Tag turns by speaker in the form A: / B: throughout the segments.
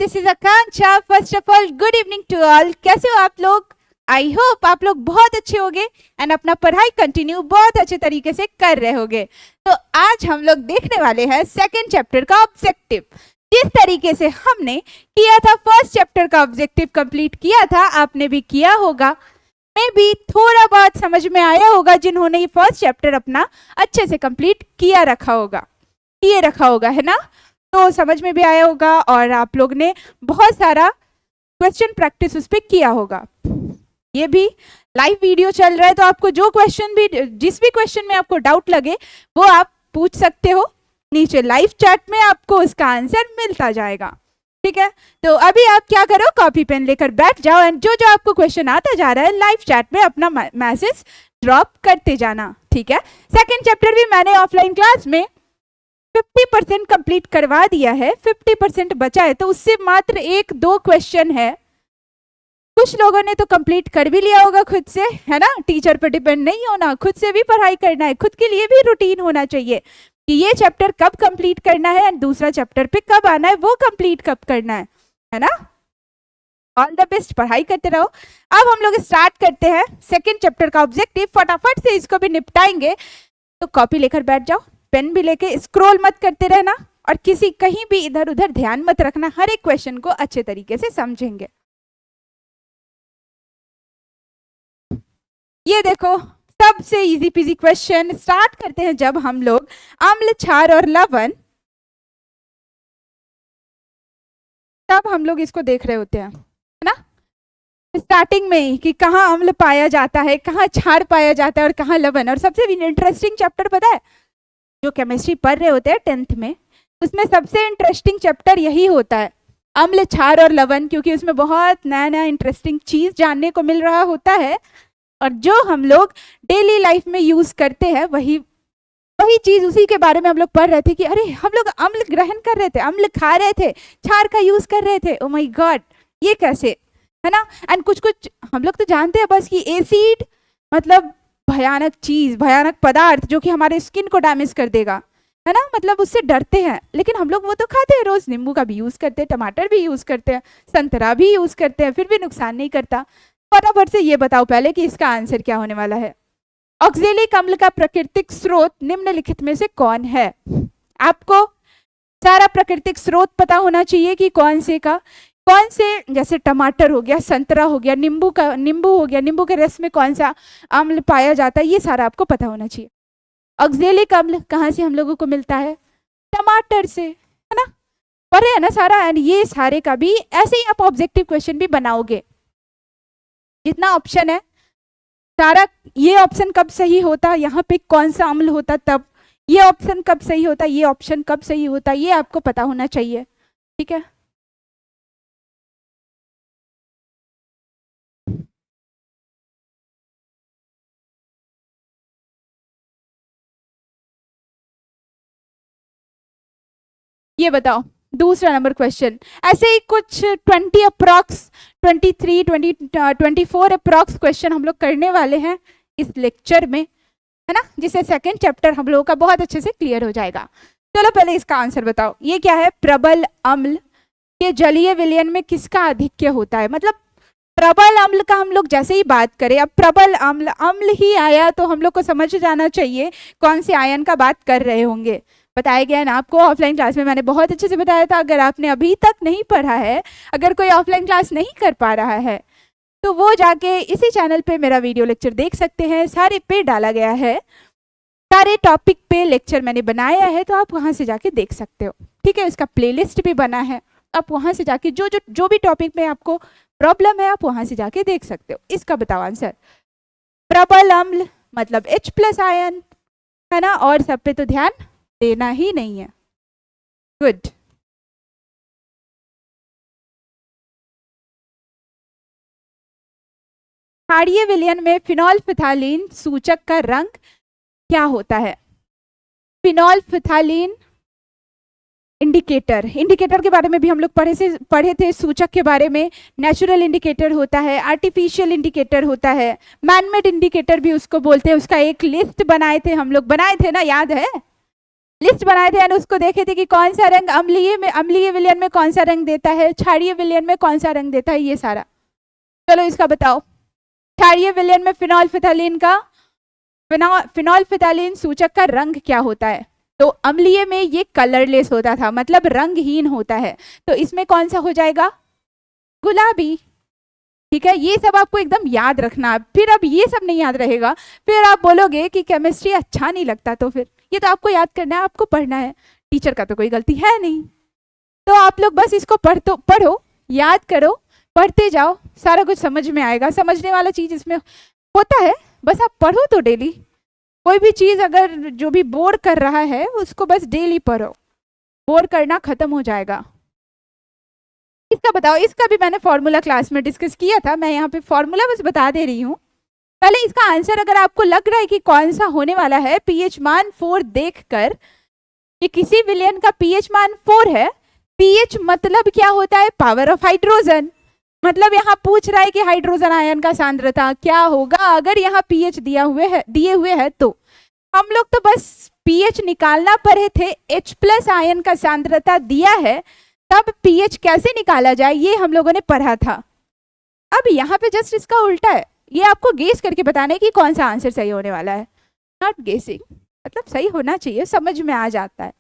A: This is Akanksha. First of all good evening to all. कैसे हो आप लोग? आई होप आप लोग बहुत अच्छे होंगे एंड अपना पढ़ाई कंटिन्यू बहुत अच्छे तरीके से कर रहे होंगे। तो आज हम लोग देखने वाले हैं सेकंड चैप्टर का ऑब्जेक्टिव। जिस तरीके से हमने किया था फर्स्ट चैप्टर का ऑब्जेक्टिव कंप्लीट किया था, आपने भी किया होगा, मैं भी थोड़ा बहुत समझ में आया होगा जिन्होंने ये फर्स्ट चैप्टर अपना अच्छे से कंप्लीट किया रखा होगा, है ना? तो समझ में भी आया होगा और आप लोग ने बहुत सारा क्वेश्चन प्रैक्टिस उस पर किया होगा। ये भी लाइव वीडियो चल रहा है, तो आपको जो क्वेश्चन भी, जिस भी क्वेश्चन में आपको डाउट लगे वो आप पूछ सकते हो। नीचे लाइव चैट में आपको उसका आंसर मिलता जाएगा, ठीक है? तो अभी आप क्या करो, कॉपी पेन लेकर बैठ जाओ एंड जो जो आपको क्वेश्चन आता जा रहा है लाइव चैट में अपना मैसेज ड्रॉप करते जाना, ठीक है? सेकंड चैप्टर भी मैंने ऑफलाइन क्लास में 50% कंप्लीट करवा दिया है, 50% बचा है, तो उससे मात्र एक दो क्वेश्चन है। कुछ लोगों ने तो कंप्लीट कर भी लिया होगा खुद से, है ना? टीचर पर डिपेंड नहीं होना, खुद से भी पढ़ाई करना है, खुद के लिए भी रूटीन होना चाहिए कि ये चैप्टर कब कंप्लीट करना है एंड दूसरा चैप्टर पे कब आना है, वो कंप्लीट कब करना है ना? ऑल द बेस्ट, पढ़ाई करते रहो। अब हम लोग स्टार्ट करते हैं सेकेंड चैप्टर का ऑब्जेक्टिव। फटाफट से इसको भी निपटाएंगे, तो कॉपी लेकर बैठ जाओ, पेन भी लेके स्क्रॉल मत करते रहना और किसी कहीं भी इधर उधर ध्यान मत रखना, हर एक क्वेश्चन को अच्छे तरीके से समझेंगे। ये देखो, सबसे इजी पीजी क्वेश्चन स्टार्ट करते हैं। जब हम लोग अम्ल, क्षार और लवण, तब हम लोग इसको देख रहे होते हैं, है ना? स्टार्टिंग में ही कि कहाँ अम्ल पाया जाता है, कहाँ क्षार पाया जाता है और कहाँ लवण। और सबसे इंटरेस्टिंग चैप्टर पता है, जो केमिस्ट्री पढ़ रहे होते हैं 10th में, उसमें सबसे इंटरेस्टिंग चैप्टर यही होता है, अम्ल, क्षार और लवण, क्योंकि उसमें बहुत नया नया इंटरेस्टिंग चीज जानने को मिल रहा होता है और जो हम लोग डेली लाइफ में यूज करते हैं वही चीज, उसी के बारे में हम लोग पढ़ रहे थे कि अरे हम लोग अम्ल ग्रहण कर रहे थे, अम्ल खा रहे थे, क्षार का यूज कर रहे थे, ओ माय गॉड ये कैसे, है ना? एंड कुछ कुछ हम लोग तो जानते हैं बस कि एसिड मतलब भयानक चीज, भयानक पदार्थ जो कि हमारे स्किन को डैमेज कर देगा, है ना? मतलब उससे डरते हैं, लेकिन हम लोग वो तो खाते हैं रोज, नींबू का भी यूज करते हैं, टमाटर भी यूज करते हैं, संतरा भी यूज करते हैं, फिर भी नुकसान नहीं करता। फटाफट से ये बताओ पहले कि इसका आंसर क्या होने वाला है। ऑक्जेलिक अम्ल का प्राकृतिक स्रोत निम्नलिखित में से कौन है? आपको सारा प्राकृतिक स्रोत पता होना चाहिए कि कौन से, जैसे टमाटर हो गया, संतरा हो गया, नींबू हो गया, नींबू के रस में कौन सा अम्ल पाया जाता है, ये सारा आपको पता होना चाहिए। ऑक्जेलिक अम्ल कहाँ से हम लोगों को मिलता है? टमाटर से, है ना? पढ़े है ना सारा? एंड ये सारे का भी ऐसे ही आप ऑब्जेक्टिव क्वेश्चन भी बनाओगे। जितना ऑप्शन है सारा, ये ऑप्शन कब सही होता, यहाँ पे कौन सा अम्ल होता, तब ये ऑप्शन कब सही होता, ये ऑप्शन कब सही होता, ये आपको पता होना चाहिए, ठीक है? ये बताओ दूसरा नंबर क्वेश्चन। ऐसे ही कुछ 20 अप्रॉक्स 23 20 24 अप्रॉक्स क्वेश्चन हम लोग करने वाले हैं इस लेक्चर में, है ना? जिससे सेकंड चैप्टर हम लोगों का बहुत अच्छे से क्लियर हो जाएगा। चलो पहले इसका आंसर बताओ, ये क्या है? प्रबल अम्ल के जलीय विलयन में किसका आधिक्य होता है? मतलब प्रबल अम्ल का हम लोग जैसे ही बात करें, अब प्रबल अम्ल ही आया तो हम लोग को समझ जाना चाहिए कौन से आयन का बात कर रहे होंगे। बताया गया ना आपको, ऑफलाइन क्लास में मैंने बहुत अच्छे से बताया था। अगर आपने अभी तक नहीं पढ़ा है, अगर कोई ऑफलाइन क्लास नहीं कर पा रहा है, तो वो जाके इसी चैनल पे मेरा वीडियो लेक्चर देख सकते हैं। सारे पे डाला गया है, सारे टॉपिक पे लेक्चर मैंने बनाया है, तो आप वहाँ से जाके देख सकते हो, ठीक है? उसका प्लेलिस्ट भी बना है, आप वहाँ से जाके जो भी टॉपिक में आपको प्रॉब्लम है आप वहाँ से जाके देख सकते हो। इसका बताओ आंसर। प्रबल अम्ल मतलब H+ आयन, है ना? और सब पे तो ध्यान देना ही नहीं है। गुड। क्षारीय विलयन में फिनोल्फिथालीन सूचक का रंग क्या होता है? फिनोल्फिथालीन इंडिकेटर के बारे में भी हम लोग पढ़े थे, सूचक के बारे में। नेचुरल इंडिकेटर होता है, आर्टिफिशियल इंडिकेटर होता है, मैनमेड इंडिकेटर भी उसको बोलते हैं। उसका एक लिस्ट बनाए थे हम लोग, बनाए थे ना, याद है? लिस्ट बनाए थे और उसको देखे थे कि कौन सा रंग अम्लीय विलयन में कौन सा रंग देता है, क्षारीय विलयन में कौन सा रंग देता है, ये सारा। चलो इसका बताओ। क्षारीय विलयन में फिनोल्फिथालीन सूचक का रंग क्या होता है? तो अम्लीय में ये कलरलेस होता था, मतलब रंगहीन होता है। तो इसमें कौन सा हो जाएगा? गुलाबी। ठीक है, ये सब आपको एकदम याद रखना। फिर अब ये सब नहीं याद रहेगा, फिर आप बोलोगे कि केमिस्ट्री अच्छा नहीं लगता। तो फिर ये तो आपको याद करना है, आपको पढ़ना है, टीचर का तो कोई गलती है नहीं। तो आप लोग बस इसको पढ़ो, याद करो, पढ़ते जाओ, सारा कुछ समझ में आएगा। समझने वाला चीज इसमें होता है, बस आप पढ़ो तो डेली। कोई भी चीज अगर जो भी बोर कर रहा है उसको बस डेली पढ़ो, बोर करना खत्म हो जाएगा। इसका बताओ, इसका भी मैंने फॉर्मूला क्लास में डिस्कस किया था, मैं यहाँ पे फॉर्मूला बस बता दे रही हूँ। पहले इसका आंसर अगर आपको लग रहा है कि कौन सा होने वाला है, पीएच मान 4 देखकर कि किसी विलयन का पीएच मान 4 है। पीएच मतलब क्या होता है? Power of hydrogen. मतलब यहाँ पूछ रहा है कि हाइड्रोजन आयन का सांद्रता क्या होगा अगर यहाँ पीएच दिए हुए है। तो हम लोग तो बस पीएच निकालना पड़े थे, H+ आयन का सांद्रता दिया है, तब पीएच कैसे निकाला जाए ये हम लोगों ने पढ़ा था। अब यहाँ पे जस्ट इसका उल्टा है, ये आपको गेस करके बताने की कौन सा आंसर सही होने वाला है। नॉट गेसिंग, मतलब सही होना चाहिए, समझ में आ जाता है।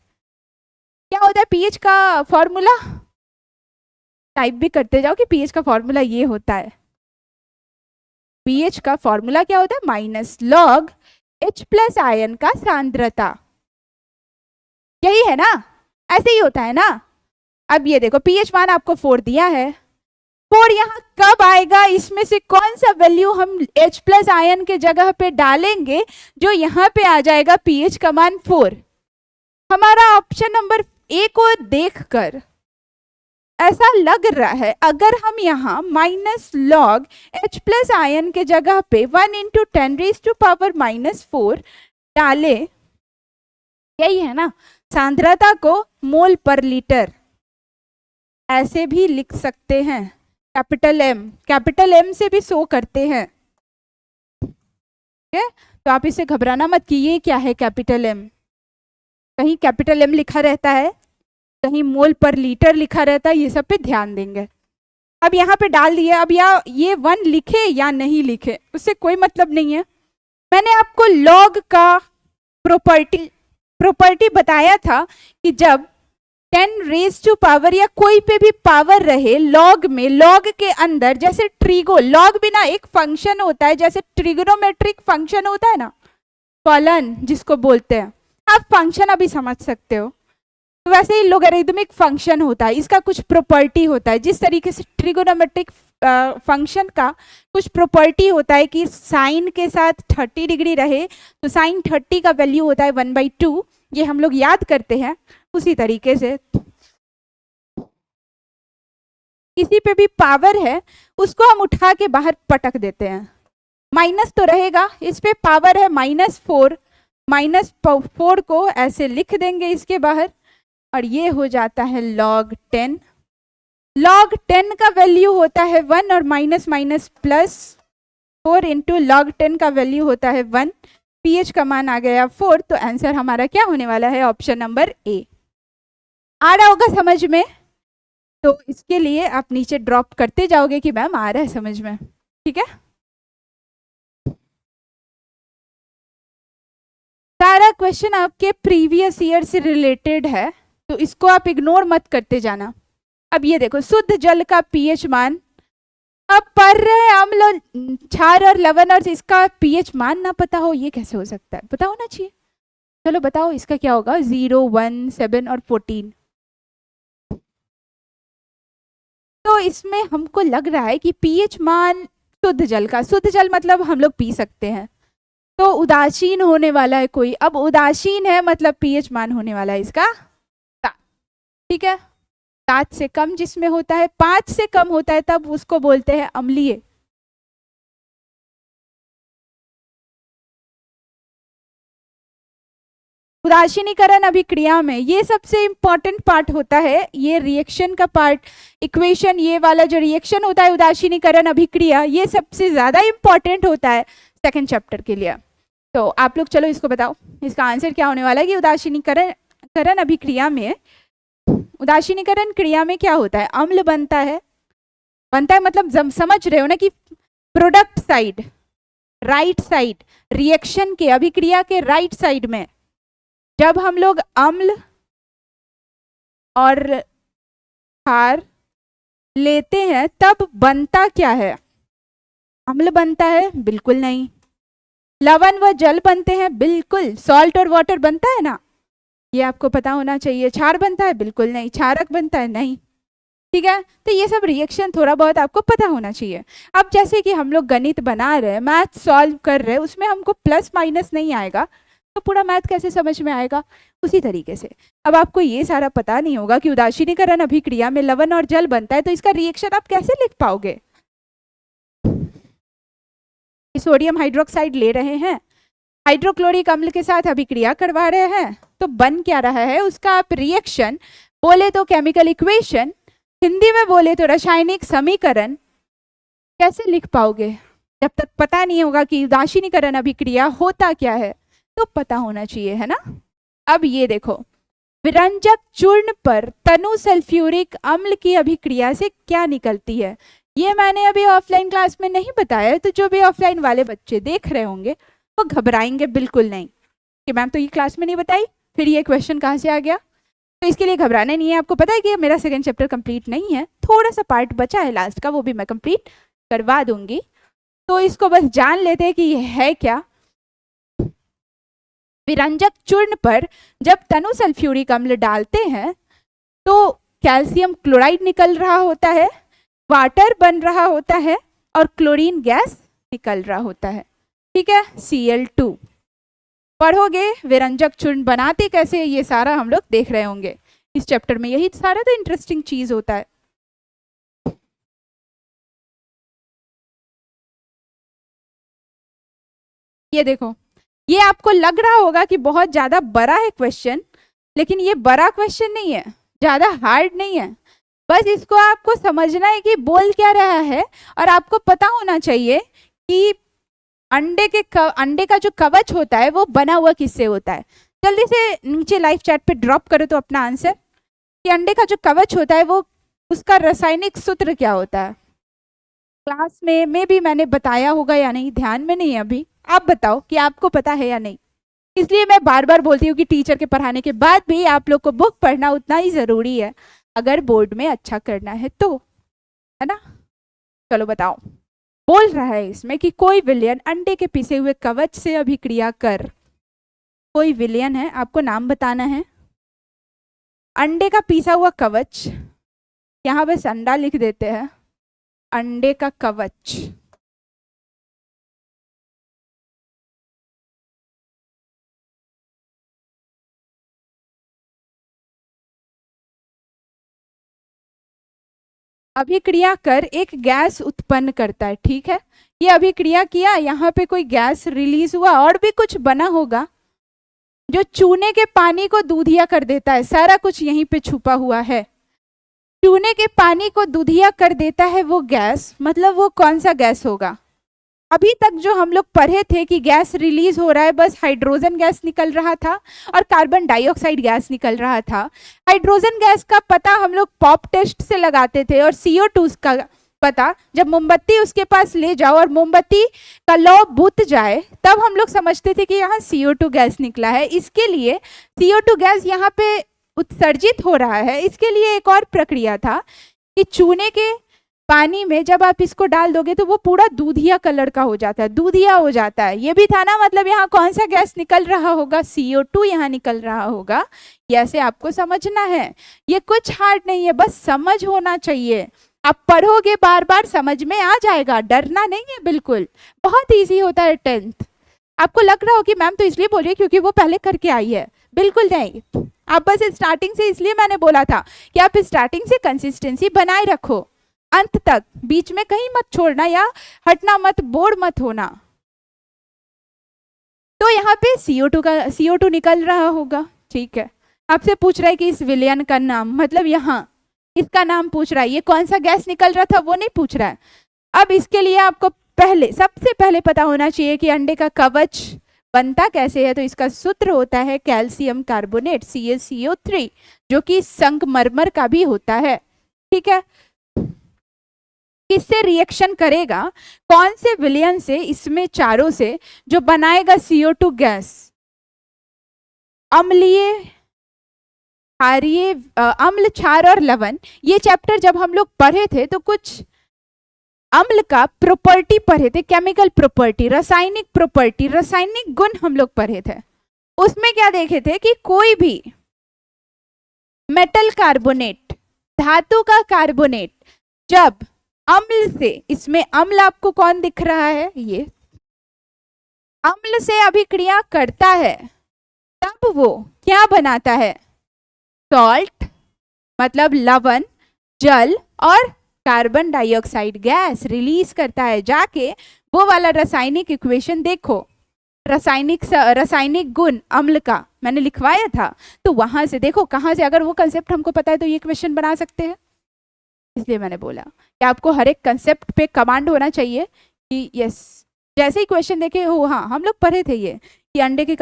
A: क्या होता है पीएच का फॉर्मूला? टाइप भी करते जाओ कि पीएच का फॉर्मूला ये होता है। पीएच का फॉर्मूला क्या होता है? माइनस लॉग H+ आयन का सांद्रता। यही है ना, ऐसे ही होता है ना। अब ये देखो पीएच मान आपको 4 दिया है, 4 यहाँ कब आएगा? इसमें से कौन सा वैल्यू हम H+ आयन के जगह पे डालेंगे जो यहाँ पे आ जाएगा पीएच का मान 4? हमारा ऑप्शन नंबर ए को देखकर ऐसा लग रहा है, अगर हम यहाँ माइनस लॉग H+ आयन के जगह पे 1 × 10⁻⁻⁴ डाले, यही है ना, सांद्रता को मोल पर लीटर ऐसे भी लिख सकते हैं। कैपिटल एम से भी शो करते हैं। ठीक है, तो आप इसे घबराना मत कि ये क्या है कैपिटल एम। कहीं कैपिटल एम लिखा रहता है, कहीं मोल पर लीटर लिखा रहता है, ये सब पे ध्यान देंगे। अब यहाँ पे डाल दिया, अब ये 1 लिखे या नहीं लिखे उससे कोई मतलब नहीं है। मैंने आपको लॉग का प्रॉपर्टी बताया था कि जब 10⁻⁴ या कोई पे भी पावर रहे लॉग में, लॉग के अंदर जैसे ट्रिगो, लॉग भी ना एक फंक्शन होता है, जैसे ट्रिगोनोमेट्रिक फंक्शन होता है ना, फलन जिसको बोलते हैं, आप फंक्शन अभी समझ सकते हो, तो वैसे ही लोगरिथमिक फंक्शन होता है, इसका कुछ प्रॉपर्टी होता है। जिस तरीके से ट्रिगोनोमेट्रिक फंक्शन का कुछ प्रॉपर्टी होता है कि साइन के साथ 30 डिग्री रहे तो साइन 30 का वैल्यू होता है 1/2, ये हम लोग याद करते हैं। उसी तरीके से किसी पे भी पावर है उसको हम उठा के बाहर पटक देते हैं, माइनस तो रहेगा, इस पे पावर है -4, -4 को ऐसे लिख देंगे इसके बाहर और ये हो जाता है log 10। log 10 का वैल्यू होता है 1 और माइनस प्लस 4 × log 10 का वैल्यू होता है 1। पीएच का मान आ गया 4, तो आंसर हमारा क्या होने वाला है? Option number A. आ रहा होगा समझ में? तो इसके लिए आप नीचे ड्रॉप करते जाओगे कि मैम आ रहा है समझ में। ठीक है, सारा क्वेश्चन आपके प्रीवियस ईयर से रिलेटेड है, तो इसको आप इग्नोर मत करते जाना। अब ये देखो, शुद्ध जल का पीएच मान, अब पढ़ रहे हैं अम्ल, क्षार और लवण और इसका पीएच मान ना पता हो, ये कैसे हो सकता है? पता होना चाहिए। चलो बताओ इसका क्या होगा? 0, 1, 7 और 14। तो इसमें हमको लग रहा है कि पीएच मान शुद्ध जल का, शुद्ध जल मतलब हम लोग पी सकते हैं, तो उदासीन होने वाला है कोई। अब उदासीन है मतलब पीएच मान होने वाला है इसका 7। ठीक है, 7 से कम जिसमें होता है, 5 से कम होता है तब उसको बोलते हैं अम्लीय। उदासीनीकरण अभिक्रिया में ये सबसे इंपॉर्टेंट पार्ट होता है, ये रिएक्शन का पार्ट, इक्वेशन, ये वाला जो रिएक्शन होता है उदासीनीकरण अभिक्रिया, ये सबसे ज्यादा इंपॉर्टेंट होता है सेकंड चैप्टर के लिए। तो आप लोग चलो इसको बताओ, इसका आंसर क्या होने वाला है कि उदासीनीकरण उदासीनीकरण अभिक्रिया में, उदासीनीकरण क्रिया में क्या होता है, अम्ल बनता है मतलब समझ रहे हो ना कि product side, right side, reaction के, अभिक्रिया के राइट साइड में जब हम लोग अम्ल और क्षार लेते हैं तब बनता क्या है, अम्ल बनता है, बिल्कुल नहीं। लवण व जल बनते हैं, बिल्कुल। सॉल्ट और वाटर बनता है ना, ये आपको पता होना चाहिए। क्षार बनता है, बिल्कुल नहीं। क्षारक बनता है, नहीं। ठीक है, तो ये सब रिएक्शन थोड़ा बहुत आपको पता होना चाहिए। अब जैसे कि हम लोग गणित बना रहे हैं, मैथ सॉल्व कर रहे हैं, उसमें हमको प्लस माइनस नहीं आएगा तो पूरा मैथ कैसे समझ में आएगा, उसी तरीके से अब आपको ये सारा पता नहीं होगा कि उदासीनीकरण अभिक्रिया में लवण और जल बनता है, तो इसका रिएक्शन आप कैसे लिख पाओगे। सोडियम हाइड्रोक्साइड ले रहे हैं, हाइड्रोक्लोरिक अम्ल के साथ अभिक्रिया करवा रहे हैं, तो बन क्या रहा है उसका आप रिएक्शन बोले तो केमिकल इक्वेशन, हिंदी में बोले तो रासायनिक समीकरण कैसे लिख पाओगे जब तक पता नहीं होगा कि उदासीनीकरण अभिक्रिया होता क्या है। तो पता होना चाहिए, है ना। अब ये देखो, विरंजक चूर्ण पर तनु सल्फ्यूरिक अम्ल की अभिक्रिया से क्या निकलती है, ये मैंने अभी ऑफलाइन क्लास में नहीं बताया, तो जो भी ऑफलाइन वाले बच्चे देख रहे होंगे वो घबराएंगे बिल्कुल नहीं कि मैम तो ये क्लास में नहीं बताई, फिर ये क्वेश्चन कहाँ से आ गया। तो इसके लिए घबराना नहीं है। आपको पता है कि मेरा सेकंड चैप्टर कंप्लीट नहीं है, थोड़ा सा पार्ट बचा है लास्ट का, वो भी मैं कंप्लीट करवा दूंगी। तो इसको बस जान लेते हैं कि ये है क्या। विरंजक चूर्ण पर जब तनु सल्फ्यूरिक अम्ल डालते हैं तो कैल्शियम क्लोराइड निकल रहा होता है, वाटर बन रहा होता है और क्लोरीन गैस निकल रहा होता है। ठीक है, Cl2 पढ़ोगे। विरंजक चूर्ण बनाते कैसे ये सारा हम लोग देख रहे होंगे इस चैप्टर में, यही सारा तो इंटरेस्टिंग चीज होता है। ये देखो, ये आपको लग रहा होगा कि बहुत ज्यादा बड़ा है क्वेश्चन, लेकिन ये बड़ा क्वेश्चन नहीं है, ज्यादा हार्ड नहीं है। बस इसको आपको समझना है कि बोल क्या रहा है, और आपको पता होना चाहिए कि अंडे का जो कवच होता है वो बना हुआ किससे होता है। जल्दी से नीचे लाइव चैट पे ड्रॉप करो तो अपना आंसर, कि अंडे का जो कवच होता है वो उसका रासायनिक सूत्र क्या होता है। क्लास में भी मैंने बताया होगा या नहीं, ध्यान में नहीं है अभी, आप बताओ कि आपको पता है या नहीं। इसलिए मैं बार बार बोलती हूँ कि टीचर के पढ़ाने के बाद भी आप लोग को बुक पढ़ना उतना ही जरूरी है, अगर बोर्ड में अच्छा करना है तो, है ना। चलो बताओ, बोल रहा है इसमें कि कोई विलयन अंडे के पिसे हुए कवच से अभिक्रिया कर, कोई विलयन है, आपको नाम बताना है। अंडे का पिसा हुआ कवच, यहाँ बस अंडा लिख देते हैं, अंडे का कवच। अभिक्रिया कर एक गैस उत्पन्न करता है। ठीक है, ये अभिक्रिया किया, यहाँ पे कोई गैस रिलीज हुआ, और भी कुछ बना होगा जो चूने के पानी को दूधिया कर देता है। सारा कुछ यहीं पे छुपा हुआ है। चूने के पानी को दूधिया कर देता है वो गैस, मतलब वो कौन सा गैस होगा। अभी तक जो हम लोग पढ़े थे कि गैस रिलीज हो रहा है, बस हाइड्रोजन गैस निकल रहा था और कार्बन डाइऑक्साइड गैस निकल रहा था। हाइड्रोजन गैस का पता हम लोग पॉप टेस्ट से लगाते थे, और CO2 का पता जब मोमबत्ती उसके पास ले जाओ और मोमबत्ती का लौ बुझ जाए तब हम लोग समझते थे कि यहाँ CO2 गैस निकला है। इसके लिए CO2 गैस यहाँ पे उत्सर्जित हो रहा है, इसके लिए एक और प्रक्रिया था कि चूने के पानी में जब आप इसको डाल दोगे तो वो पूरा दूधिया कलर का हो जाता है, दूधिया हो जाता है। ये भी था ना, मतलब यहाँ कौन सा गैस निकल रहा होगा, CO2 यहाँ निकल रहा होगा। ऐसे आपको समझना है, ये कुछ हार्ड नहीं है, बस समझ होना चाहिए। आप पढ़ोगे बार बार समझ में आ जाएगा, डरना नहीं है बिल्कुल, बहुत ईजी होता है 10th। आपको लग रहा हो कि मैम तो इसलिए बोल रही है क्योंकि वो पहले करके आई है, बिल्कुल नहीं। आप बस स्टार्टिंग से, इसलिए मैंने बोला था कि आप स्टार्टिंग से कंसिस्टेंसी बनाए रखो अंत तक, बीच में कहीं मत छोड़ना या हटना मत, बोर मत होना। तो यहाँ पे CO2 निकल रहा होगा। ठीक है, आपसे पूछ रहा है कि इस विलयन का नाम, मतलब यहाँ इसका नाम पूछ रहा है, ये कौन सा गैस निकल रहा था वो नहीं पूछ रहा है। अब इसके लिए आपको सबसे पहले पता होना चाहिए कि अंडे का कवच बनता कैसे है, तो इसका सूत्र होता है कैल्शियम कार्बोनेट CaCO3, जो कि संगमरमर का भी होता है। ठीक है, किससे रिएक्शन करेगा, कौन से विलयन से, इसमें चारों से, जो बनाएगा CO2 गैस? अम्लीय, क्षारीय, अम्ल, क्षार और लवण। ये चैप्टर जब हम लोग पढ़े थे तो कुछ अम्ल का प्रॉपर्टी पढ़े थे, केमिकल प्रॉपर्टी, रासायनिक प्रॉपर्टी, रासायनिक गुण हम लोग पढ़े थे। उसमें क्या देखे थे कि कोई भी मेटल कार्बोनेट, धातु का कार्बोनेट, जब अम्ल से, इसमें अम्ल आपको कौन दिख रहा है, ये अम्ल से अभिक्रिया करता है, तब वो क्या बनाता है, सॉल्ट, मतलब लवण, जल और कार्बन डाइऑक्साइड गैस रिलीज करता है। जाके वो वाला रासायनिक इक्वेशन देखो, रासायनिक गुण अम्ल का मैंने लिखवाया था, तो वहां से देखो कहाँ से, अगर वो कंसेप्ट हमको पता है तो ये इक्वेशन बना सकते हैं। इसलिए मैंने बोला कि आपको हर एक कंसेप्ट पे कमांड होना चाहिए कि यस, जैसे ही क्वेश्चन देखे हो, हाँ हम लोग पढ़े थे ये कि अंडे के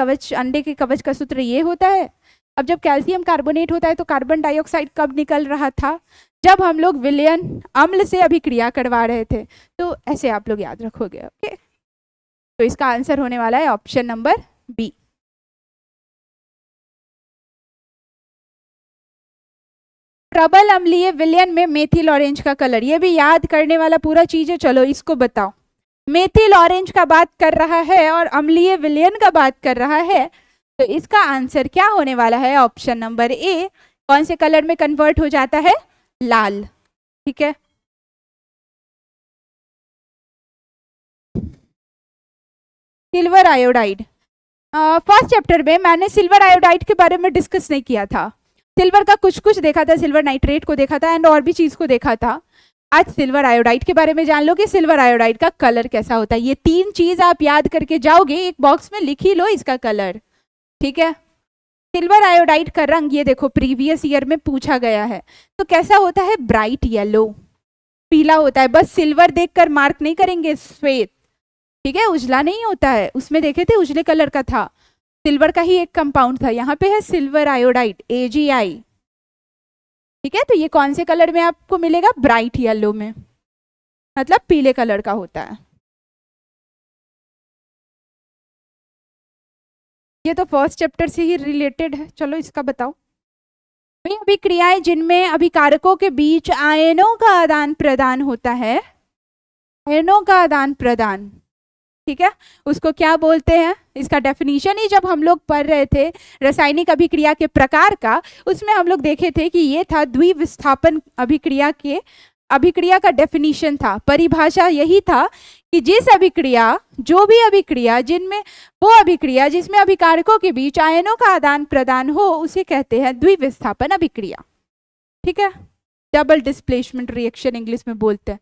A: कवच का सूत्र ये होता है। अब जब कैल्शियम कार्बोनेट होता है तो कार्बन डाइऑक्साइड कब निकल रहा था, जब हम लोग विलयन अम्ल से अभिक्रिया करवा रहे थे। तो ऐसे आप लोग याद रखोगे। ओके, तो इसका आंसर होने वाला है ऑप्शन नंबर बी। प्रबल अम्लीय विलयन में मेथिल ऑरेंज का कलर, ये भी याद करने वाला पूरा चीज है। चलो इसको बताओ, मेथिल ऑरेंज का बात कर रहा है और अम्लीय विलयन का बात कर रहा है, तो इसका आंसर क्या होने वाला है, ऑप्शन नंबर ए। कौन से कलर में कन्वर्ट हो जाता है, लाल। ठीक है, सिल्वर आयोडाइड, फर्स्ट चैप्टर में मैंने सिल्वर आयोडाइड के बारे में डिस्कस नहीं किया था। सिल्वर का कुछ कुछ देखा था, सिल्वर नाइट्रेट को देखा था एंड और भी चीज को देखा था। आज सिल्वर आयोडाइड के बारे में जान लो कि सिल्वर आयोडाइड का कलर कैसा होता है। ये तीन चीज आप याद करके जाओगे, एक बॉक्स में लिख ही लो इसका कलर। ठीक है, सिल्वर आयोडाइड का रंग ये देखो, प्रीवियस ईयर में पूछा गया है, तो कैसा होता है, ब्राइट येलो, पीला होता है। बस सिल्वर देखकर मार्क नहीं करेंगे, श्वेत, ठीक है, उजला नहीं होता है। उसमें देखे थे उजले कलर का था, सिल्वर का ही एक कंपाउंड था। यहाँ पे है सिल्वर आयोडाइड, AgI। ठीक है, तो ये कौन से कलर में आपको मिलेगा, ब्राइट येलो में, मतलब पीले कलर का होता है। ये तो फर्स्ट चैप्टर से ही रिलेटेड है। चलो इसका बताओ, वे अभिक्रियाएं जिनमें अभिकारकों के बीच आयनों का आदान प्रदान होता है, आयनों का आदान प्रदान, ठीक है, उसको क्या बोलते हैं। इसका डेफिनेशन ही जब हम लोग पढ़ रहे थे रासायनिक अभिक्रिया के प्रकार का, उसमें हम लोग देखे थे कि ये था द्विविस्थापन अभिक्रिया का डेफिनेशन था, परिभाषा यही था कि जिस अभिक्रिया, जो भी अभिक्रिया, जिनमें वो अभिक्रिया जिसमें अभिकारकों के बीच आयनों का आदान प्रदान हो, उसे कहते हैं द्विविस्थापन अभिक्रिया। ठीक है, डबल डिस्प्लेसमेंट रिएक्शन इंग्लिश में बोलते हैं।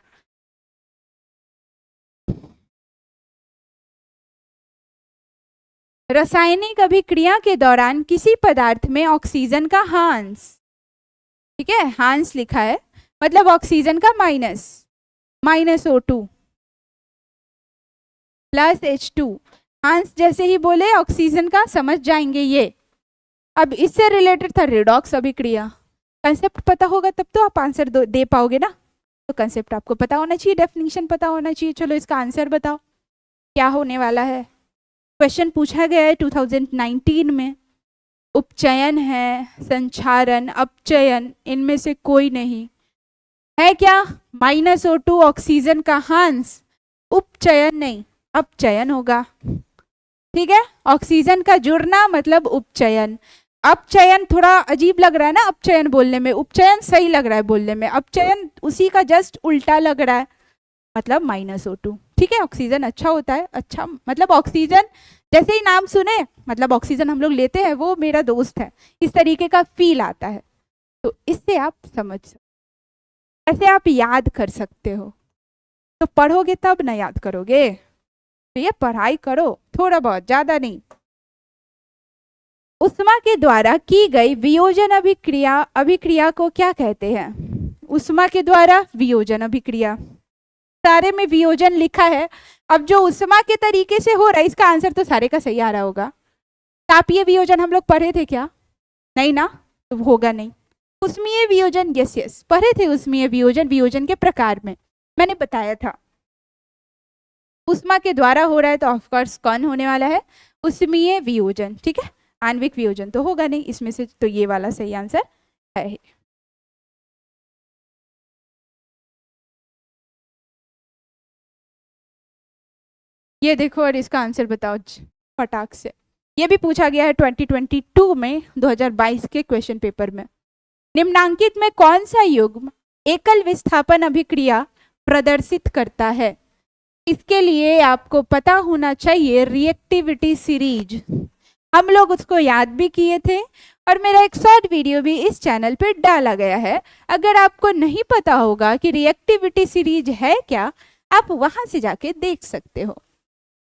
A: रासायनिक अभिक्रिया के दौरान किसी पदार्थ में ऑक्सीजन का हांस, ठीक है, हांस लिखा है मतलब ऑक्सीजन का -O2 प्लस H2, हांस जैसे ही बोले ऑक्सीजन का समझ जाएंगे ये। अब इससे रिलेटेड था रिडॉक्स अभिक्रिया। कंसेप्ट पता होगा तब तो आप आंसर दे पाओगे ना, तो कंसेप्ट आपको पता होना चाहिए, डेफिनेशन पता होना चाहिए। चलो इसका आंसर बताओ क्या होने वाला है। क्वेश्चन पूछा गया है 2019 में, उपचयन है, संचारण, अपचयन, इनमें से कोई नहीं है क्या, -O2 ऑक्सीजन का हांस, उपचयन नहीं अपचयन होगा। ठीक है, ऑक्सीजन का जुड़ना मतलब उपचयन। अपचयन थोड़ा अजीब लग रहा है ना अपचयन बोलने में, उपचयन सही लग रहा है बोलने में, अपचयन उसी का जस्ट उल्टा लग रहा है, मतलब -O2। ठीक है, ऑक्सीजन अच्छा होता है, अच्छा मतलब ऑक्सीजन जैसे ही नाम सुने मतलब ऑक्सीजन हम लोग लेते हैं, वो मेरा दोस्त है, इस तरीके का फील आता है। तो इससे आप समझ सकते, ऐसे आप याद कर सकते हो। तो पढ़ोगे तब ना याद करोगे, तो ये पढ़ाई करो थोड़ा बहुत, ज्यादा नहीं। उष्मा के द्वारा की गई वियोजन अभिक्रिया को क्या कहते हैं, उष्मा के द्वारा वियोजन अभिक्रिया। सारे में वियोजन लिखा है। अब जो उष्मा के तरीके से हो रहा है, इसका आंसर तो सारे का सही आ रहा होगा। तापीय वियोजन हम लोग पढ़े थे क्या? नहीं ना, तो होगा नहीं। उष्मीय वियोजन, यस यस पढ़े थे। उष्मीय वियोजन, वियोजन के प्रकार में मैंने बताया था। उष्मा के द्वारा हो रहा है तो ऑफकोर्स कौन होने वाला है? उष्मीय वियोजन, ठीक है। आणविक वियोजन तो होगा नहीं इसमें से, तो ये वाला सही आंसर है। ये देखो और इसका आंसर बताओ फटाक से। ये भी पूछा गया है 2022 में, 2022 के क्वेश्चन पेपर में। निम्नांकित में कौन सा युग्म एकल विस्थापन अभिक्रिया प्रदर्शित करता है? इसके लिए आपको पता होना चाहिए रिएक्टिविटी सीरीज। हम लोग उसको याद भी किए थे और मेरा एक शॉर्ट वीडियो भी इस चैनल पे डाला गया है। अगर आपको नहीं पता होगा कि रिएक्टिविटी सीरीज है क्या, आप वहां से जाके देख सकते हो।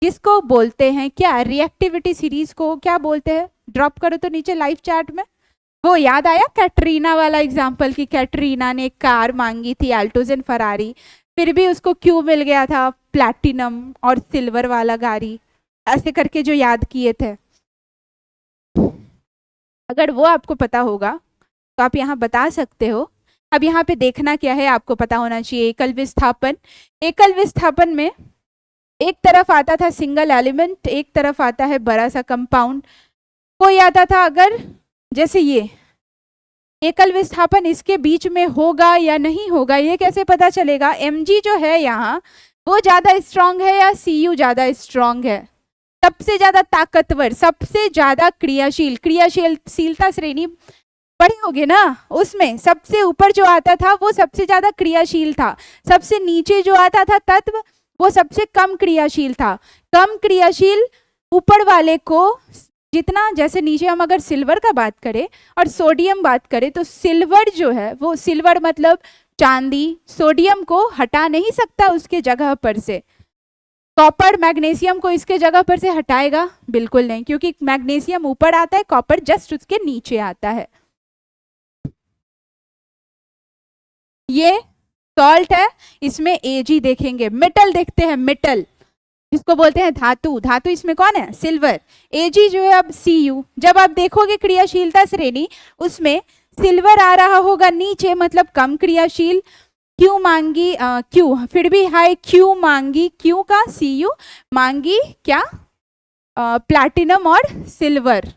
A: किसको बोलते हैं क्या? रिएक्टिविटी सीरीज को क्या बोलते हैं? ड्रॉप करो तो नीचे लाइव चैट में। वो याद आया कैटरीना वाला एग्जाम्पल कि कैटरीना ने कार मांगी थी अल्टोजन फरारी, फिर भी उसको क्यों मिल गया था प्लैटिनम और सिल्वर वाला गाड़ी, ऐसे करके जो याद किए थे। अगर वो आपको पता होगा तो आप यहाँ बता सकते हो। अब यहाँ पे देखना क्या है, आपको पता होना चाहिए एकल विस्थापन। एकल विस्थापन में एक तरफ आता था सिंगल एलिमेंट, एक तरफ आता है बड़ा सा कंपाउंड। कोई आता था अगर जैसे ये एकल विस्थापन इसके बीच में होगा या नहीं होगा, ये कैसे पता चलेगा? Mg जो है यहाँ वो ज्यादा स्ट्रांग है या Cu ज्यादा स्ट्रांग है? सबसे ज्यादा ताकतवर, सबसे ज्यादा क्रियाशील, क्रियाशीलता श्रेणी पढ़े होगे ना, उसमें सबसे ऊपर जो आता था वो सबसे ज्यादा क्रियाशील था, सबसे नीचे जो आता था तत्व वो सबसे कम क्रियाशील था। कम क्रियाशील ऊपर वाले को जितना, जैसे नीचे हम अगर सिल्वर का बात करें और सोडियम बात करें तो सिल्वर जो है वो, सिल्वर मतलब चांदी, सोडियम को हटा नहीं सकता उसके जगह पर से। कॉपर मैग्नीशियम को इसके जगह पर से हटाएगा? बिल्कुल नहीं, क्योंकि मैग्नीशियम ऊपर आता है, कॉपर जस्ट उसके नीचे आता है। ये सॉल्ट है, इसमें Ag देखेंगे। मेटल देखते हैं, मेटल जिसको बोलते हैं धातु, धातु इसमें कौन है? सिल्वर। Ag जो है अब Cu, जब आप देखोगे क्रियाशीलता श्रेणी उसमें सिल्वर आ रहा होगा नीचे, मतलब कम क्रियाशील। क्यू मांगी क्यू, फिर भी हाई क्यू मांगी, क्यू का Cu मांगी क्या? प्लैटिनम और सिल्वर,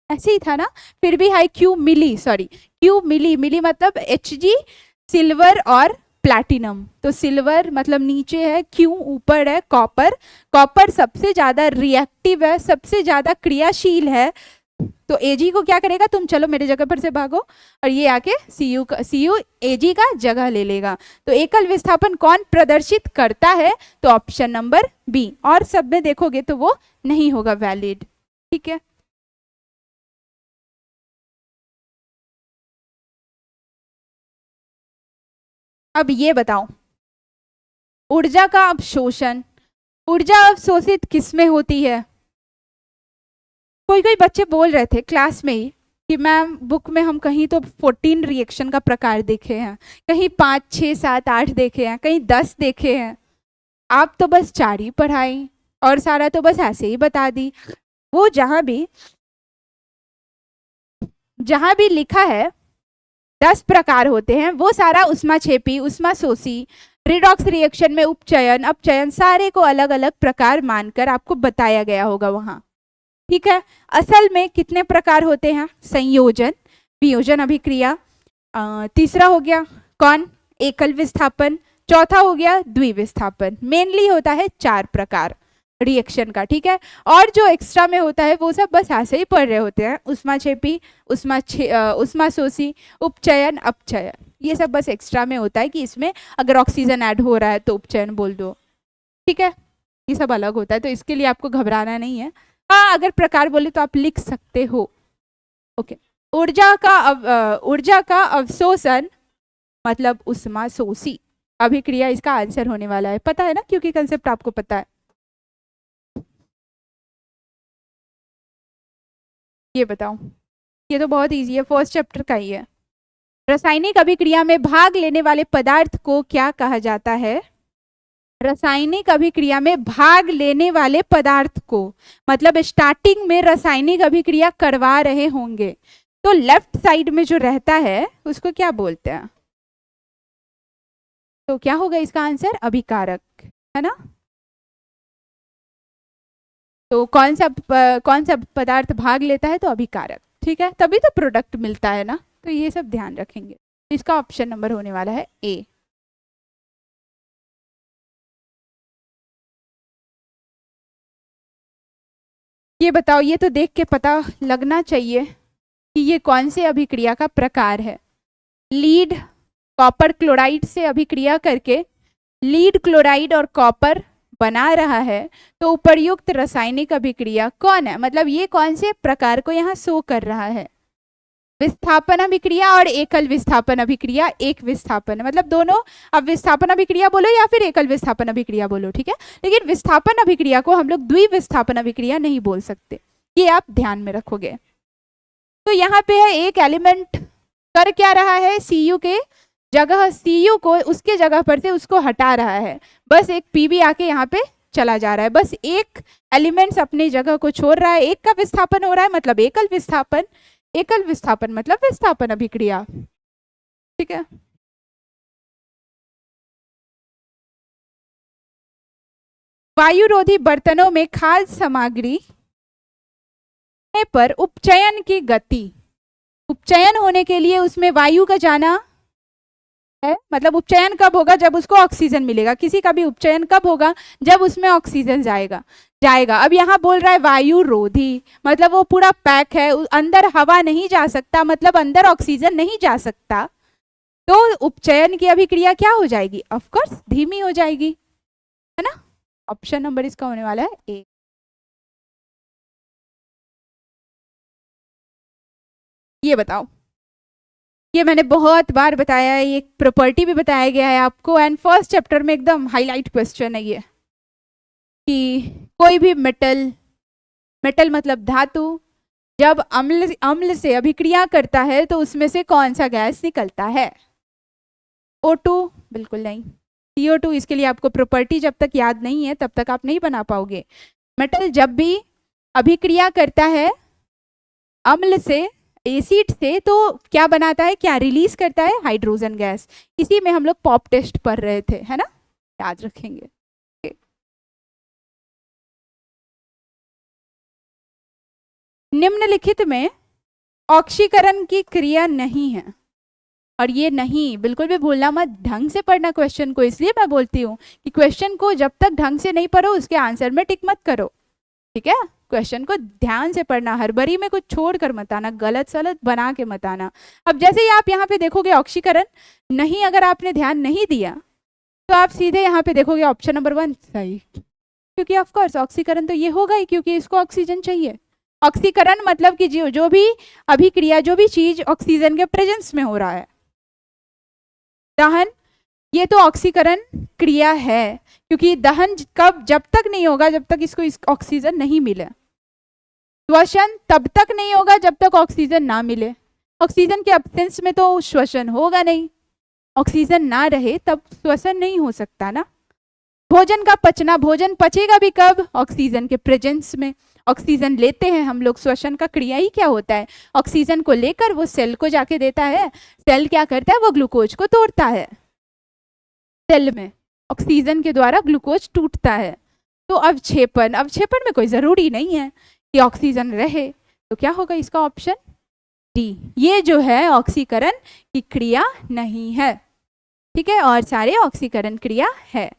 A: ऐसे ही था ना। फिर भी हाई क्यू मिली, सॉरी क्यू मिली, मिली मतलब Hg, सिल्वर और प्लैटिनम। तो सिल्वर मतलब नीचे है, क्यू ऊपर है, कॉपर, कॉपर सबसे ज्यादा रिएक्टिव है, सबसे ज्यादा क्रियाशील है। तो Ag को क्या करेगा? तुम चलो मेरे जगह पर से भागो, और ये आके Cu Ag का जगह ले लेगा। तो एकल विस्थापन कौन प्रदर्शित करता है? तो ऑप्शन नंबर बी। और सब में देखोगे तो वो नहीं होगा वैलिड, ठीक है। अब ये बताओ, ऊर्जा का अवशोषण, ऊर्जा अवशोषित किसमें होती है? कोई कोई बच्चे बोल रहे थे क्लास में ही कि मैम बुक में हम कहीं तो 14 रिएक्शन का प्रकार देखे हैं, कहीं 5, 6, 7, 8 देखे हैं, कहीं 10 देखे हैं, आप तो बस 4 ही पढ़ाई और सारा तो बस ऐसे ही बता दी। वो जहां भी लिखा है 10 प्रकार होते हैं, वो सारा उष्माक्षेपी, उष्माशोषी, रिडॉक्स रिएक्शन में उपचयन, अपचयन, सारे को अलग अलग प्रकार मानकर आपको बताया गया होगा वहां, ठीक है। असल में कितने प्रकार होते हैं? संयोजन, वियोजन अभिक्रिया, तीसरा हो गया कौन? एकल विस्थापन, चौथा हो गया द्विविस्थापन। मेनली होता है 4 प्रकार रिएक्शन का, ठीक है। और जो एक्स्ट्रा में होता है वो सब बस ऐसे ही पढ़ रहे होते हैं, उष्माक्षेपी, उष्माशोषी, उपचयन, अपचयन, ये सब बस एक्स्ट्रा में होता है कि इसमें अगर ऑक्सीजन ऐड हो रहा है तो उपचयन बोल दो, ठीक है। ये सब अलग होता है, तो इसके लिए आपको घबराना नहीं है। हाँ, अगर प्रकार बोले तो आप लिख सकते हो, ओके। ऊर्जा का अवशोषण मतलब उष्माशोषी अभिक्रिया इसका आंसर होने वाला है, पता है ना, क्योंकि कंसेप्ट आपको पता है। ये बताओ, ये तो बहुत इजी है, फर्स्ट चैप्टर का ही है। रासायनिक अभिक्रिया में भाग लेने वाले पदार्थ को क्या कहा जाता है? रासायनिक अभिक्रिया में भाग लेने वाले पदार्थ को, मतलब स्टार्टिंग में रासायनिक अभिक्रिया करवा रहे होंगे, तो लेफ्ट साइड में जो रहता है उसको क्या बोलते हैं? तो क्या होगा इसका आंसर? अभिकारक, है ना। तो कौन सा पदार्थ भाग लेता है? तो अभिकारक, ठीक है, तभी तो प्रोडक्ट मिलता है ना। तो ये सब ध्यान रखेंगे। इसका ऑप्शन नंबर होने वाला है ए। ये बताओ, ये तो देख के पता लगना चाहिए कि ये कौन से अभिक्रिया का प्रकार है। लीड कॉपर क्लोराइड से अभिक्रिया करके लीड क्लोराइड और कॉपर बना रहा है, तो उपर्युक्त रासायनिक अभिक्रिया कौन है? मतलब ये कौन से प्रकार को यहाँ शो कर रहा है? विस्थापन अभिक्रिया और एकल विस्थापन अभिक्रिया। एक विस्थापन मतलब दोनों, अब विस्थापन अभिक्रिया बोलो या फिर एकल विस्थापन अभिक्रिया बोलो, ठीक है, लेकिन विस्थापन अभिक्रिया को हम लोग द्विविस्थापन अभिक्रिया नहीं बोल सकते, ये आप ध्यान में रखोगे। तो यहाँ पे है एक एलिमेंट कर क्या रहा है? Cu के जगह, Cu को उसके जगह पर से उसको हटा रहा है, बस एक Pb आके यहाँ पे चला जा रहा है, बस एक एलिमेंट्स अपनी जगह को छोड़ रहा है, एक का विस्थापन हो रहा है, मतलब एकल विस्थापन। एकल विस्थापन मतलब विस्थापन अभिक्रिया, ठीक है। वायुरोधी बर्तनों में खाद्य सामग्री पर उपचयन की गति, उपचयन होने के लिए उसमें वायु का जाना है, मतलब उपचयन कब होगा? जब उसको ऑक्सीजन मिलेगा। किसी का भी उपचयन कब होगा? जब उसमें ऑक्सीजन जाएगा। अब यहाँ बोल रहा है वायु रोधी, मतलब वो पूरा पैक है, अंदर हवा नहीं जा सकता, मतलब अंदर ऑक्सीजन नहीं जा सकता, तो उपचयन की अभिक्रिया क्या हो जाएगी? ऑफ कोर्स धीमी हो जाएगी, है ना। ऑप्शन नंबर इसका होने वाला है ए। ये बताओ, ये मैंने बहुत बार बताया है, ये प्रॉपर्टी भी बताया गया है आपको, एंड फर्स्ट चैप्टर में एकदम हाईलाइट क्वेश्चन है ये, कि कोई भी मेटल मतलब धातु जब अम्ल से अभिक्रिया करता है तो उसमें से कौन सा गैस निकलता है? O2? बिल्कुल नहीं। CO2? इसके लिए आपको प्रॉपर्टी जब तक याद नहीं है तब तक आप नहीं बना पाओगे। मेटल जब भी अभिक्रिया करता है अम्ल से, एसिड से, तो क्या बनाता है, क्या रिलीज करता है? Hydrogen gas. इसी में हम लोग पॉप टेस्ट पढ़ रहे थे, है ना, याद रखेंगे। निम्नलिखित में ऑक्सीकरण की क्रिया नहीं है, और ये नहीं बिल्कुल भी भूलना मत, ढंग से पढ़ना क्वेश्चन को। इसलिए मैं बोलती हूँ कि क्वेश्चन को जब तक ढंग से नहीं पढ़ो उसके आंसर में टिक मत करो, ठीक है। क्वेश्चन को ध्यान से पढ़ना, हड़बड़ी में कुछ छोड़ कर मत आना, गलत सलत बना के मत आना। अब जैसे ही आप यहाँ पे देखोगे ऑक्सीकरण नहीं, अगर आपने ध्यान नहीं दिया तो आप सीधे यहाँ पे देखोगे ऑप्शन नंबर 1 सही, क्योंकि ऑफकोर्स ऑक्सीकरण तो ये होगा ही, क्योंकि इसको ऑक्सीजन चाहिए। ऑक्सीकरण मतलब कि जो भी अभिक्रिया, जो भी चीज ऑक्सीजन के प्रेजेंस में हो रहा है, दहन, ये तो ऑक्सीकरण क्रिया है, क्योंकि दहन कब, जब तक नहीं होगा जब तक इसको ऑक्सीजन नहीं मिले। श्वसन तब तक नहीं होगा जब तक ऑक्सीजन ना मिले। ऑक्सीजन के एब्सेंस में तो श्वसन होगा नहीं, ऑक्सीजन ना रहे तब श्वसन नहीं हो सकता ना। भोजन का पचना, भोजन पचेगा भी कब? ऑक्सीजन के प्रेजेंस में। ऑक्सीजन लेते हैं हम लोग, श्वसन का क्रिया ही क्या होता है? ऑक्सीजन को लेकर वो सेल को जाके देता है, सेल क्या करता है? वो ग्लूकोज को तोड़ता है, सेल में ऑक्सीजन के द्वारा ग्लूकोज टूटता है। तो अवक्षेपण, अवक्षेपण में कोई जरूरी नहीं है कि ऑक्सीजन रहे, तो क्या होगा इसका ऑप्शन डी। ये जो है ऑक्सीकरण की क्रिया नहीं है, ठीक है, और सारे ऑक्सीकरण क्रिया है।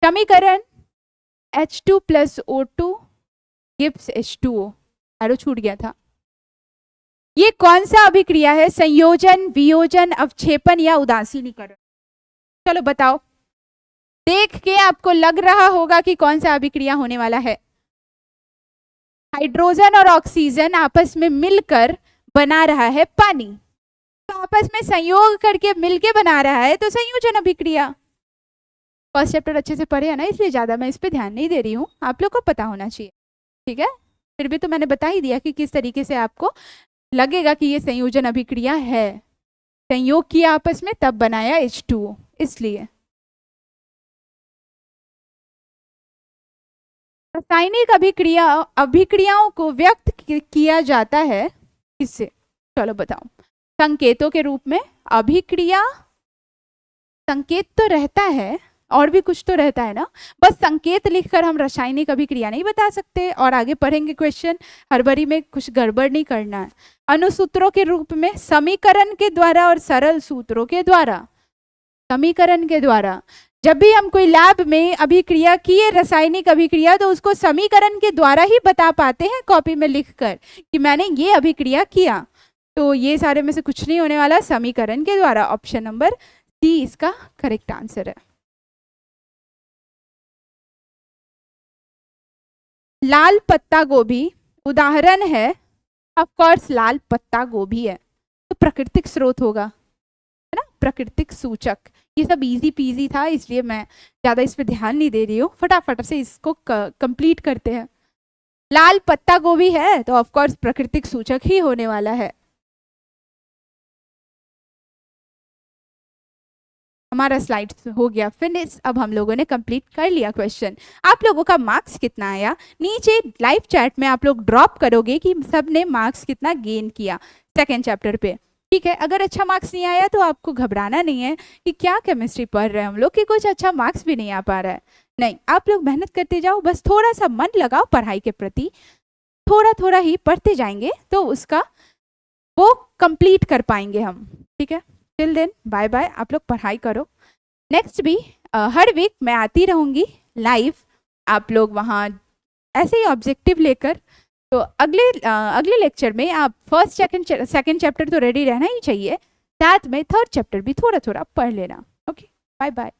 A: समीकरण H2 + O2 gives H2O, arrow छूट गया था। ये कौन सा अभिक्रिया है? संयोजन, वियोजन, अवक्षेपण या उदासीनीकरण? चलो बताओ, देख के आपको लग रहा होगा कि कौन सा अभिक्रिया होने वाला है। हाइड्रोजन और ऑक्सीजन आपस में मिलकर बना रहा है पानी, तो आपस में संयोग करके मिलके बना रहा है, तो संयोजन अभिक्रिया। फर्स्ट चैप्टर अच्छे से पढ़े है ना, इसलिए ज़्यादा मैं इस पर ध्यान नहीं दे रही हूँ, आप लोग को पता होना चाहिए, ठीक है। फिर भी तो मैंने बता ही दिया कि किस तरीके से आपको लगेगा कि ये संयोजन अभिक्रिया है, संयोग किया आपस में तब बनाया H2O, इसलिए रासायनिक अभिक्रियाओं को व्यक्त किया जाता है इससे, चलो बताओ, संकेतों के रूप में। अभिक्रिया संकेत तो रहता है, और भी कुछ तो रहता है ना, बस संकेत लिखकर हम रासायनिक अभिक्रिया नहीं बता सकते। और आगे पढ़ेंगे क्वेश्चन, हड़बड़ी में कुछ गड़बड़ नहीं करना है। अनुसूत्रों के रूप में समीकरण के द्वारा और सरल सूत्रों के द्वारा। समीकरण के द्वारा, जब भी हम कोई लैब में अभिक्रिया किए, रासायनिक अभिक्रिया, तो उसको समीकरण के द्वारा ही बता पाते हैं कॉपी में लिखकर कि मैंने ये अभिक्रिया किया। तो ये सारे में से कुछ नहीं होने वाला, समीकरण के द्वारा। ऑप्शन नंबर सी इसका करेक्ट आंसर है। लाल पत्ता गोभी उदाहरण है, ऑफ कोर्स लाल पत्ता गोभी है तो प्राकृतिक स्रोत होगा, है ना, प्राकृतिक सूचक। ये सब इजी पीजी था, इसलिए मैं ज्यादा इस पे ध्यान नहीं दे रही हूँ, फटाफट से इसको कंप्लीट करते हैं। लाल पत्ता गोभी है तो ऑफ कोर्स प्राकृतिक सूचक ही होने वाला है। हमारा स्लाइड्स हो गया फिनिश। अब हम लोगों ने कंप्लीट कर लिया क्वेश्चन। आप लोगों का मार्क्स कितना आया नीचे लाइव चैट में आप लोग ड्रॉप करोगे कि सबने मार्क्स कितना गेन किया सेकेंड चैप्टर पे, ठीक है। अगर अच्छा मार्क्स नहीं आया तो आपको घबराना नहीं है कि क्या केमिस्ट्री पढ़ रहे हैं हम लोग कि कुछ अच्छा मार्क्स भी नहीं आ पा रहा है। नहीं, आप लोग मेहनत करते जाओ, बस थोड़ा सा मन लगाओ पढ़ाई के प्रति, थोड़ा थोड़ा ही पढ़ते जाएंगे तो उसका वो कंप्लीट कर पाएंगे हम, ठीक है। टिल देन बाय बाय, आप लोग पढ़ाई करो। नेक्स्ट भी हर वीक मैं आती रहूँगी लाइव, आप लोग वहाँ ऐसे ही ऑब्जेक्टिव लेकर। तो अगले लेक्चर में आप फर्स्ट सेकंड चैप्टर तो रेडी रहना ही चाहिए, साथ में थर्ड चैप्टर भी थोड़ा थोड़ा पढ़ लेना। Okay, bye bye.